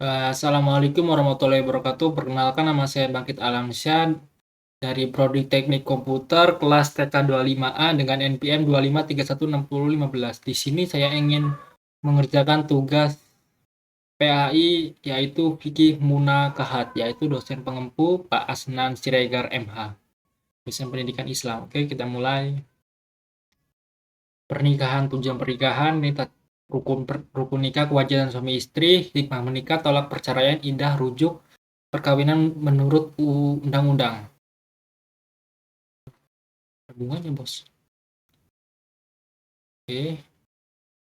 Assalamualaikum warahmatullahi wabarakatuh. Perkenalkan, nama saya Bangkit Alamsyah dari Prodi Teknik Komputer kelas TK25A dengan NPM 2531615. Di sini saya ingin mengerjakan tugas PAI, yaitu Fikih Munakahat, yaitu dosen pengempu Pak Asnan Siregar MH, dosen pendidikan Islam. Oke, kita mulai. Pernikahan, tujuan pernikahan, rukun nikah, kewajiban suami istri, hikmah menikah, tolak perceraian, idah, rujuk, perkawinan menurut undang-undang. Hubungannya, bos. Oke.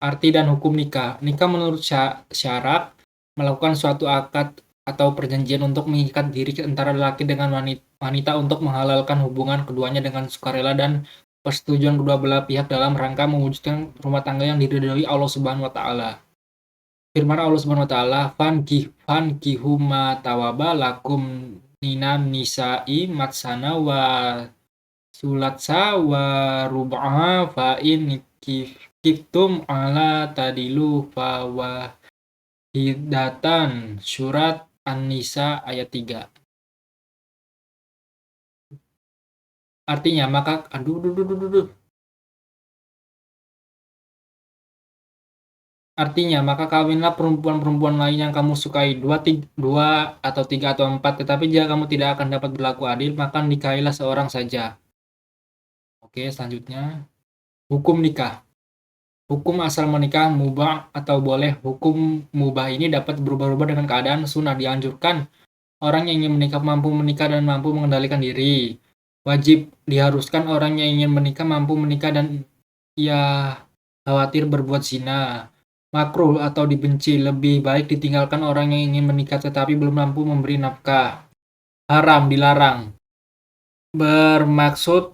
Arti dan hukum nikah. Nikah menurut syarat melakukan suatu akad atau perjanjian untuk mengikat diri antara laki dengan wanita untuk menghalalkan hubungan keduanya dengan sukarela dan persetujuan kedua belah pihak dalam rangka mewujudkan rumah tangga yang diridhoi Allah Subhanahu wa taala. Firman Allah Subhanahu wa taala, "Fankihu ma tawaba lakum minan nisa'i matsana wa sulatsa wa rub'aha fa in kiftum ala tadilu fa wahidatan." Surat An-Nisa ayat 3. Artinya, maka kawinlah perempuan-perempuan lain yang kamu sukai, dua atau tiga atau empat, tetapi jika kamu tidak akan dapat berlaku adil, maka nikahilah seorang saja. Oke, selanjutnya. Hukum nikah. Hukum asal menikah mubah atau boleh. Hukum mubah ini dapat berubah-ubah dengan keadaan. Sunnah, dianjurkan orang yang ingin menikah mampu menikah dan mampu mengendalikan diri. Wajib, diharuskan orang yang ingin menikah mampu menikah dan ia khawatir berbuat zina. Makruh atau dibenci, lebih baik ditinggalkan orang yang ingin menikah tetapi belum mampu memberi nafkah. Haram, dilarang. Bermaksud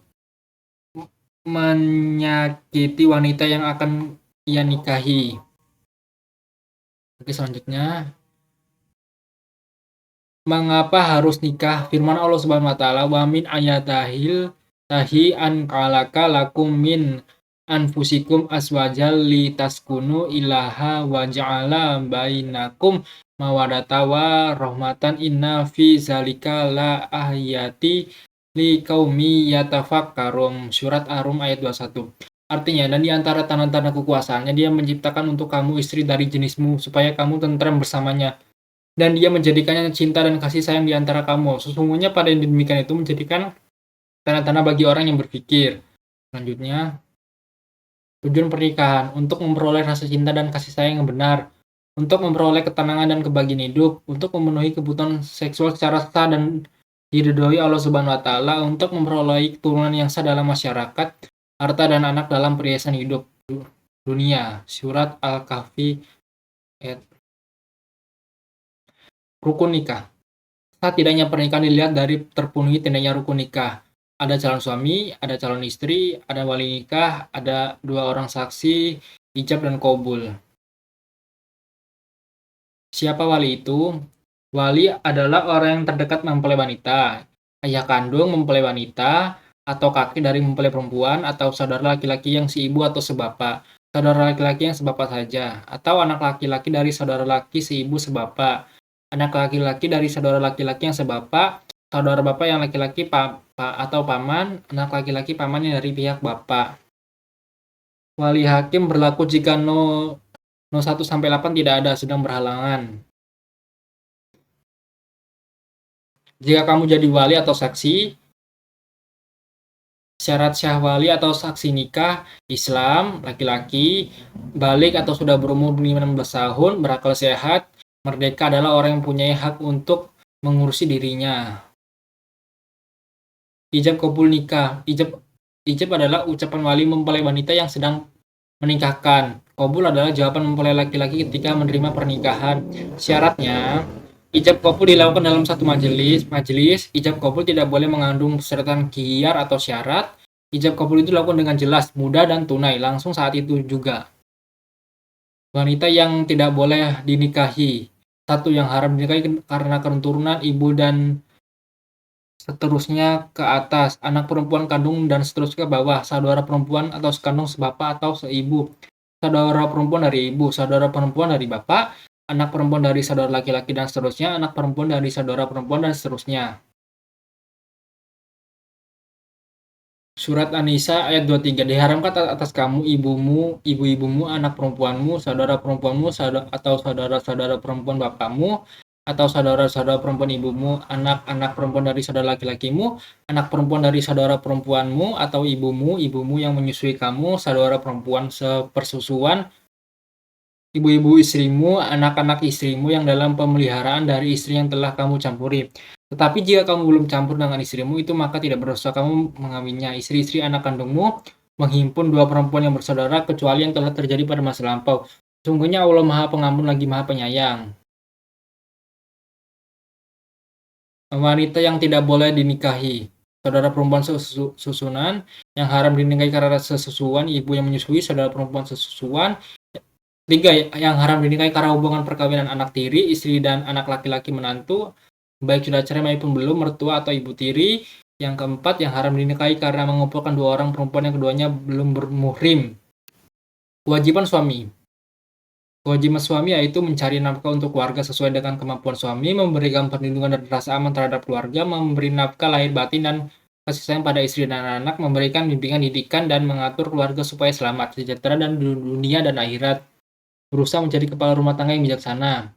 menyakiti wanita yang akan ia nikahi. Oke, selanjutnya. Mengapa harus nikah? Firman Allah Subhanahu wa taala, "Wa min ayatahil tahi an qalaka lakum min anfusikum aswajal litaskunu ilaha wa ja'ala bainakum mawaddata wa rahmatan inna fi zalika la ayati liqaumi yatafakkarun." Surat Ar-Rum ayat 21. Artinya, dan di antara tanda-tanda kekuasaannya, dia menciptakan untuk kamu istri dari jenismu supaya kamu tentram bersamanya. Dan dia menjadikannya cinta dan kasih sayang di antara kamu. Sesungguhnya pada yang demikian itu menjadikan tanda-tanda bagi orang yang berpikir. Selanjutnya, tujuan pernikahan untuk memperoleh rasa cinta dan kasih sayang yang benar, untuk memperoleh ketenangan dan kebahagiaan hidup, untuk memenuhi kebutuhan seksual secara sah dan diridhoi Allah Subhanahu wa taala, untuk memperoleh keturunan yang sah dalam masyarakat, harta dan anak dalam perhiasan hidup dunia. Surat Al-Kahfi ayat. Rukun nikah. Saat tidaknya pernikahan dilihat dari terpenuhi tandanya rukun nikah. Ada calon suami, ada calon istri, ada wali nikah, ada dua orang saksi, ijab dan qabul. Siapa wali itu? Wali adalah orang yang terdekat mempelai wanita, ayah kandung mempelai wanita, atau kakek dari mempelai perempuan, atau saudara laki-laki yang seibu atau sebapak, saudara laki-laki yang sebapak saja, atau anak laki-laki dari saudara laki seibu sebapak, anak laki-laki dari saudara laki-laki yang sebapak, saudara bapak yang laki-laki atau paman, anak laki-laki pamannya dari pihak bapak. Wali hakim berlaku jika no 1-8 tidak ada, sedang berhalangan. Jika kamu jadi wali atau saksi, syarat syah wali atau saksi nikah, Islam, laki-laki, balik atau sudah berumur 16 tahun, berakal sehat, merdeka, adalah orang yang punya hak untuk mengurusi dirinya. Ijab qabul nikah. Ijab adalah ucapan wali mempelai wanita yang sedang menikahkan. Qabul adalah jawaban mempelai laki-laki ketika menerima pernikahan. Syaratnya, ijab qabul dilakukan dalam satu majelis. Ijab qabul tidak boleh mengandung persyaratan khiyar atau syarat. Ijab qabul itu dilakukan dengan jelas, mudah dan tunai, langsung saat itu juga. Wanita yang tidak boleh dinikahi. 1. Yang haram dinikahi karena keturunan, ibu dan seterusnya ke atas, anak perempuan kandung dan seterusnya ke bawah, saudara perempuan atau sekandung, sebapak atau seibu, saudara perempuan dari ibu, saudara perempuan dari bapak, anak perempuan dari saudara laki-laki dan seterusnya, anak perempuan dari saudara perempuan dan seterusnya. Surat An-Nisa ayat 23, diharamkan atas kamu, ibumu, ibu-ibumu, anak perempuanmu, saudara perempuanmu, atau saudara-saudara perempuan bapakmu, atau saudara-saudara perempuan ibumu, anak-anak perempuan dari saudara laki-lakimu, anak perempuan dari saudara perempuanmu, atau ibumu yang menyusui kamu, saudara perempuan sepersusuan, ibu-ibu istrimu, anak-anak istrimu yang dalam pemeliharaan dari istri yang telah kamu campuri. Tetapi jika kamu belum campur dengan istrimu itu, maka tidak berdosa kamu mengawinnya. Istri-istri anak kandungmu menghimpun dua perempuan yang bersaudara, kecuali yang telah terjadi pada masa lampau. Sungguhnya Allah Maha Pengampun lagi Maha Penyayang. Wanita yang tidak boleh dinikahi. Saudara perempuan susunan yang haram dinikahi karena sesusuan, ibu yang menyusui, saudara perempuan sesusuan. 3. Yang haram dinikahi karena hubungan perkawinan anak tiri, istri dan anak laki-laki menantu, baik sudah cerai maupun belum, mertua atau ibu tiri. Yang keempat, yang haram dinikahi karena mengumpulkan dua orang perempuan yang keduanya belum bermuhrim. Kewajiban suami. Kewajiban suami yaitu mencari nafkah untuk keluarga sesuai dengan kemampuan suami, memberikan perlindungan dan rasa aman terhadap keluarga, memberi nafkah lahir batin dan kasih sayang pada istri dan anak, memberikan bimbingan didikan dan mengatur keluarga supaya selamat, sejahtera dan dunia dan akhirat. Berusaha menjadi kepala rumah tangga yang bijaksana.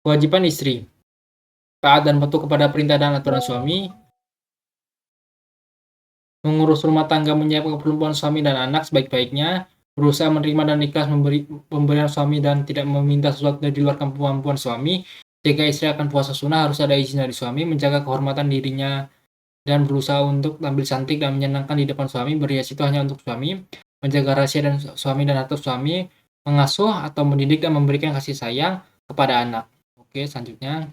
Kewajiban istri. Taat dan patuh kepada perintah dan aturan suami. Mengurus rumah tangga, menyiapkan keperluan suami dan anak sebaik-baiknya. Berusaha menerima dan ikhlas memberi pemberian suami dan tidak meminta sesuatu dari luar kemampuan suami. Jika istri akan puasa sunnah harus ada izin dari suami. Menjaga kehormatan dirinya dan berusaha untuk tampil cantik dan menyenangkan di depan suami. Berhias itu hanya untuk suami. Menjaga rahasia dan suami dan atur suami. Mengasuh atau mendidik dan memberikan kasih sayang kepada anak. Oke, selanjutnya.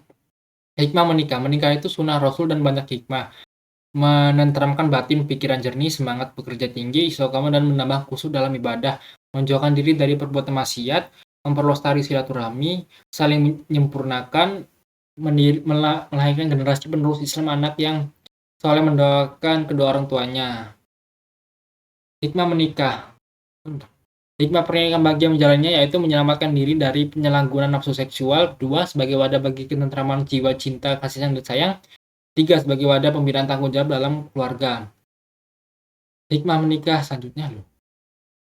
Hikmah menikah. Menikah itu sunnah Rasul dan banyak hikmah. Menenteramkan batin, pikiran jernih, semangat bekerja tinggi, istiqomah dan menambah khusyuk dalam ibadah, menjauhkan diri dari perbuatan maksiat, memperluas tali silaturahmi, saling menyempurnakan, melahirkan generasi penerus Islam, anak yang soleh, mendoakan kedua orang tuanya. Hikmah menikah. Hikmah pernikahan bagi yang menjalannya yaitu menyelamatkan diri dari penyalahgunaan nafsu seksual. 2. Sebagai wadah bagi ketentraman jiwa, cinta, kasih sayang dan sayang. 3. Sebagai wadah pembinaan tanggung jawab dalam keluarga. Hikmah menikah selanjutnya loh.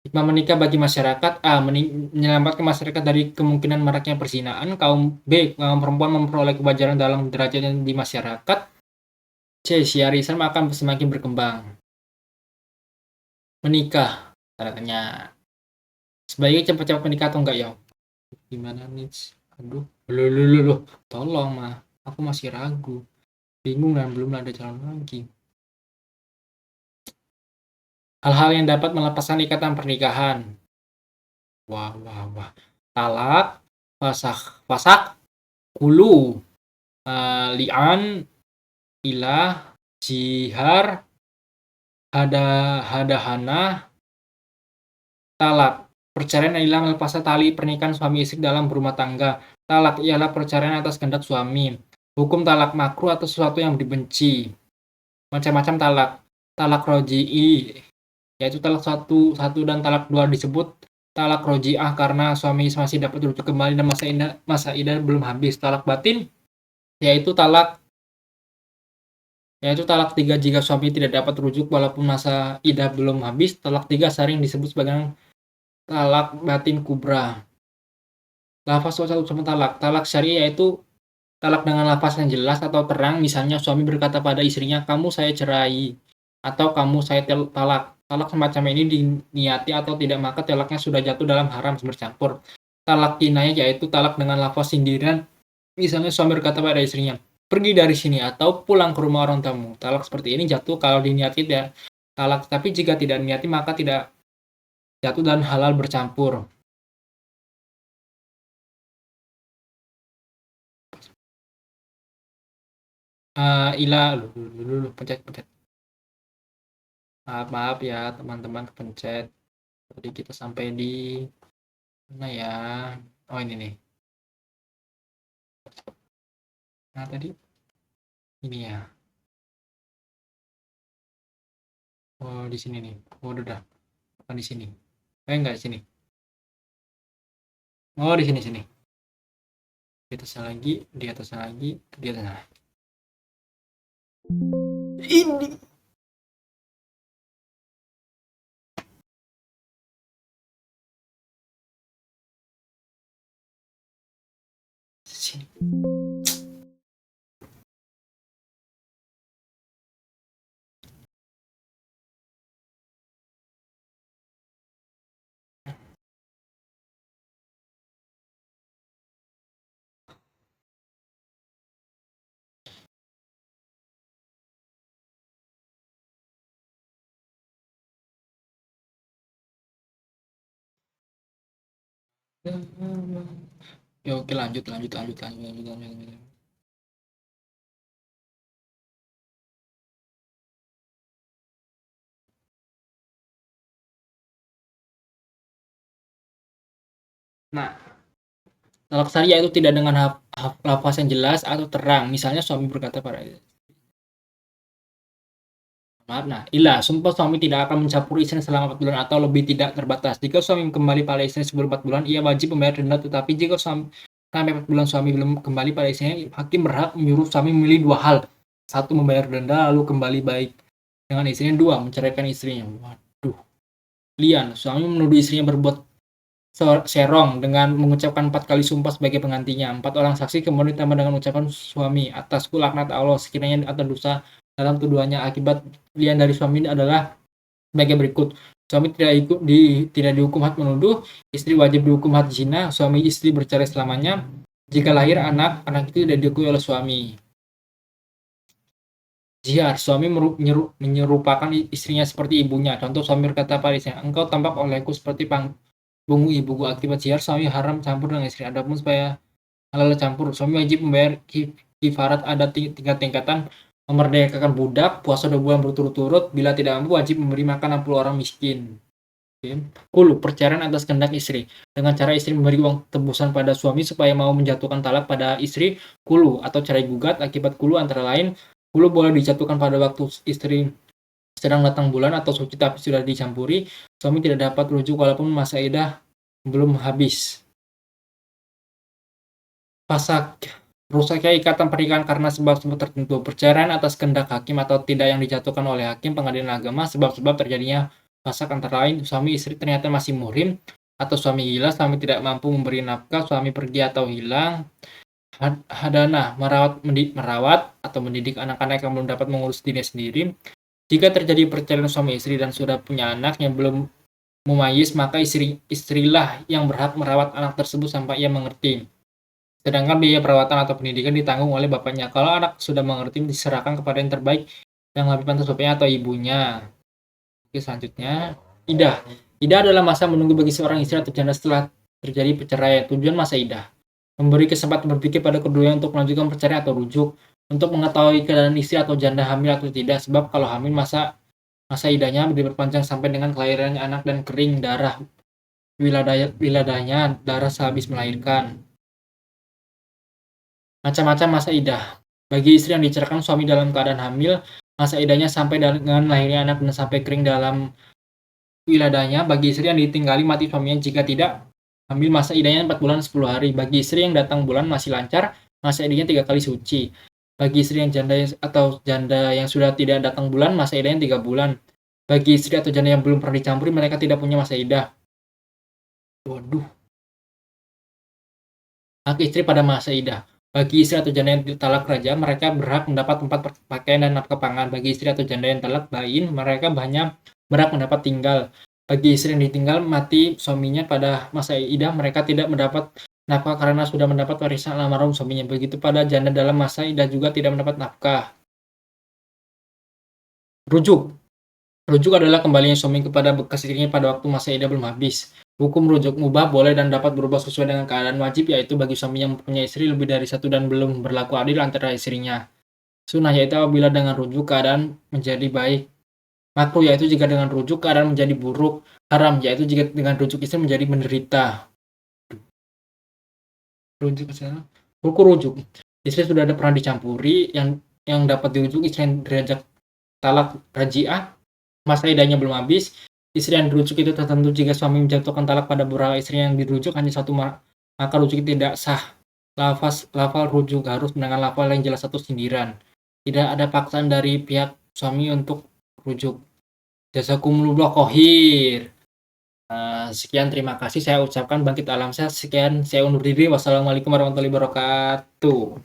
Hikmah menikah bagi masyarakat. A. Menyelamatkan masyarakat dari kemungkinan maraknya perzinaan. B. Kaum perempuan memperoleh kewajaran dalam derajatnya di masyarakat. C. Syiar Islam akan semakin berkembang. Menikah. Tanya. Sebaiknya cepat-cepat menikah atau enggak ya? Gimana nih? Aduh. Loh. Tolong mah. Aku masih ragu. Bingung dan belum ada jalan lagi. Hal-hal yang dapat melepaskan ikatan pernikahan. Wah. Talak, fasak, kulu, li'an, ilah, jihar, hadahana, talak. Perceraian adalah melepaskan tali pernikahan suami istri dalam berumah tangga. Talak ialah perceraian atas kehendak suami. Hukum talak makruh atau sesuatu yang dibenci. Macam-macam talak. Talak roji'i, yaitu talak satu dan talak 2 disebut talak roji'ah karena suami masih dapat rujuk kembali dan masa idah belum habis. Talak batin yaitu talak 3 jika suami tidak dapat rujuk walaupun masa idah belum habis. Talak 3 sering disebut sebagai talak batin kubra. Lafaz ucapan talak. Talak syar'i yaitu talak dengan lafaz yang jelas atau terang, misalnya suami berkata pada istrinya, "Kamu saya cerai," atau "Kamu saya talak." Talak semacam ini diniati atau tidak, maka talaknya sudah jatuh dalam haram bercampur. Talak kinayah yaitu talak dengan lafaz sindiran, misalnya suami berkata pada istrinya, "Pergi dari sini," atau "Pulang ke rumah orang tamu." Talak seperti ini jatuh kalau diniati tidak talak, tapi jika tidak diniati maka tidak jatuh dan halal bercampur. Pencet. Maaf ya teman-teman, kepencet. Tadi kita sampai di mana ya? Oh ini nih. Nah tadi ini ya. Oh di sini nih. Oh udah. Bukan di sini. Enggak di sini. Oh di sini. di atasnya lagi, di atasnya lagi, di atasnya. Ini sini. Ya oke, lanjut, lanjut, lanjut, lanjut, lanjut, lanjut, lanjut. Nah, talak syariah itu tidak dengan lafaz yang jelas atau terang. Misalnya suami berkata pada maaf, nah, ilah, sumpah suami tidak akan mencampuri istri selama 4 bulan atau lebih tidak terbatas. Jika suami kembali pada istri sebelum 4 bulan, ia wajib membayar denda. Tetapi jika sampai 4 bulan suami belum kembali pada istrinya, hakim berhak menyuruh suami memilih dua hal. Satu, membayar denda, lalu kembali baik dengan istrinya. Dua, menceraikan istrinya. Waduh. Lian, suami menuduh istrinya berbuat serong dengan mengucapkan 4 kali sumpah sebagai penggantinya. 4 orang saksi kemudian ditambah dengan ucapan suami, atasku laknat Allah sekiranya atau dosa dalam tuduhannya. Akibat lian dari suami adalah sebagai berikut. Suami tidak dihukum had menuduh, istri wajib dihukum had zina, suami istri bercerai selamanya. Jika lahir anak itu tidak diakui oleh suami. Zihar, suami menyerupakan istrinya seperti ibunya. Contoh, suami berkata pada istrinya, engkau tampak olehku seperti bungu ibuku. Akibat zihar, suami haram campur dengan istri. Adapun supaya halal campur, suami wajib membayar kifarat. Ada 3 tingkatan: memerdekakan budak, puasa 2 bulan berturut-turut, bila tidak mampu wajib memberi makan 60 orang miskin. Kulu, perceraian atas kehendak istri. Dengan cara istri memberi uang tebusan pada suami supaya mau menjatuhkan talak pada istri. Kulu atau cerai gugat. Akibat kulu antara lain, kulu boleh dijatuhkan pada waktu istri sedang datang bulan atau suci tapi sudah dicampuri. Suami tidak dapat rujuk walaupun masa iddah belum habis. Fasak, rusaknya ikatan pernikahan karena sebab-sebab tertentu. Perceraian atas kehendak hakim atau tidak yang dijatuhkan oleh hakim pengadilan agama. Sebab-sebab terjadinya fasak antara lain, suami istri ternyata masih muhrim, atau suami gila, suami tidak mampu memberi nafkah, suami pergi atau hilang, hadana, merawat atau mendidik anak-anak yang belum dapat mengurus dirinya sendiri. Jika terjadi perceraian suami istri dan sudah punya anak yang belum mumayyiz, maka istrilah yang berhak merawat anak tersebut sampai ia mengerti. Sedangkan biaya perawatan atau pendidikan ditanggung oleh bapaknya. Kalau anak sudah mengerti, diserahkan kepada yang terbaik yang lebih pantas bapaknya atau ibunya. Oke, selanjutnya, idah. Idah adalah masa menunggu bagi seorang istri atau janda setelah terjadi perceraian. Tujuan masa idah: memberi kesempatan berpikir pada keduanya untuk melanjutkan perceraian atau rujuk, untuk mengetahui keadaan istri atau janda hamil atau tidak. Sebab kalau hamil, masa idahnya diperpanjang sampai dengan kelahirannya anak dan kering darah wiladahnya, darah sehabis melahirkan. Macam-macam masa idah. Bagi istri yang diceraikan suami dalam keadaan hamil, masa idahnya sampai dengan lahirnya anak dan sampai kering dalam wiladahnya. Bagi istri yang ditinggali mati suaminya jika tidak hamil, masa idahnya 4 bulan 10 hari. Bagi istri yang datang bulan masih lancar, masa idahnya 3 kali suci. Bagi istri yang janda atau janda yang sudah tidak datang bulan, masa idahnya 3 bulan. Bagi istri atau janda yang belum pernah dicampuri, mereka tidak punya masa idah. Waduh. Hak istri pada masa idah. Bagi istri atau janda yang talak raja, mereka berhak mendapat tempat pakaian dan nafkah pangan. Bagi istri atau janda yang talak bain, mereka hanya berhak mendapat tinggal. Bagi istri yang ditinggal mati suaminya pada masa idah, mereka tidak mendapat nafkah karena sudah mendapat warisan almarhum suaminya. Begitu pada janda dalam masa idah juga tidak mendapat nafkah. Rujuk. Rujuk adalah kembalinya suami kepada bekas istrinya pada waktu masa idah belum habis. Hukum rujuk mubah boleh dan dapat berubah sesuai dengan keadaan wajib, yaitu bagi suami yang mempunyai istri lebih dari satu dan belum berlaku adil antara istrinya. Sunnah yaitu apabila dengan rujuk keadaan menjadi baik. Makruh yaitu jika dengan rujuk keadaan menjadi buruk. Haram yaitu jika dengan rujuk istri menjadi menderita. Rujuk sana. Hukum rujuk. Istri sudah ada pernah dicampuri, yang dapat dirujuk istri yang derajat talak raji'ah, masa idahnya belum habis. Istri yang dirujuk itu tertentu jika suami menjatuhkan talak pada beberapa istri yang dirujuk hanya satu, maka rujuk tidak sah. lafal rujuk harus dengan lafal yang jelas atau sindiran. Tidak ada paksaan dari pihak suami untuk rujuk. Jazakumullah khoir. Sekian terima kasih saya ucapkan Bangkit Alam Sehat. Sekian saya undur diri. Wassalamualaikum warahmatullahi wabarakatuh.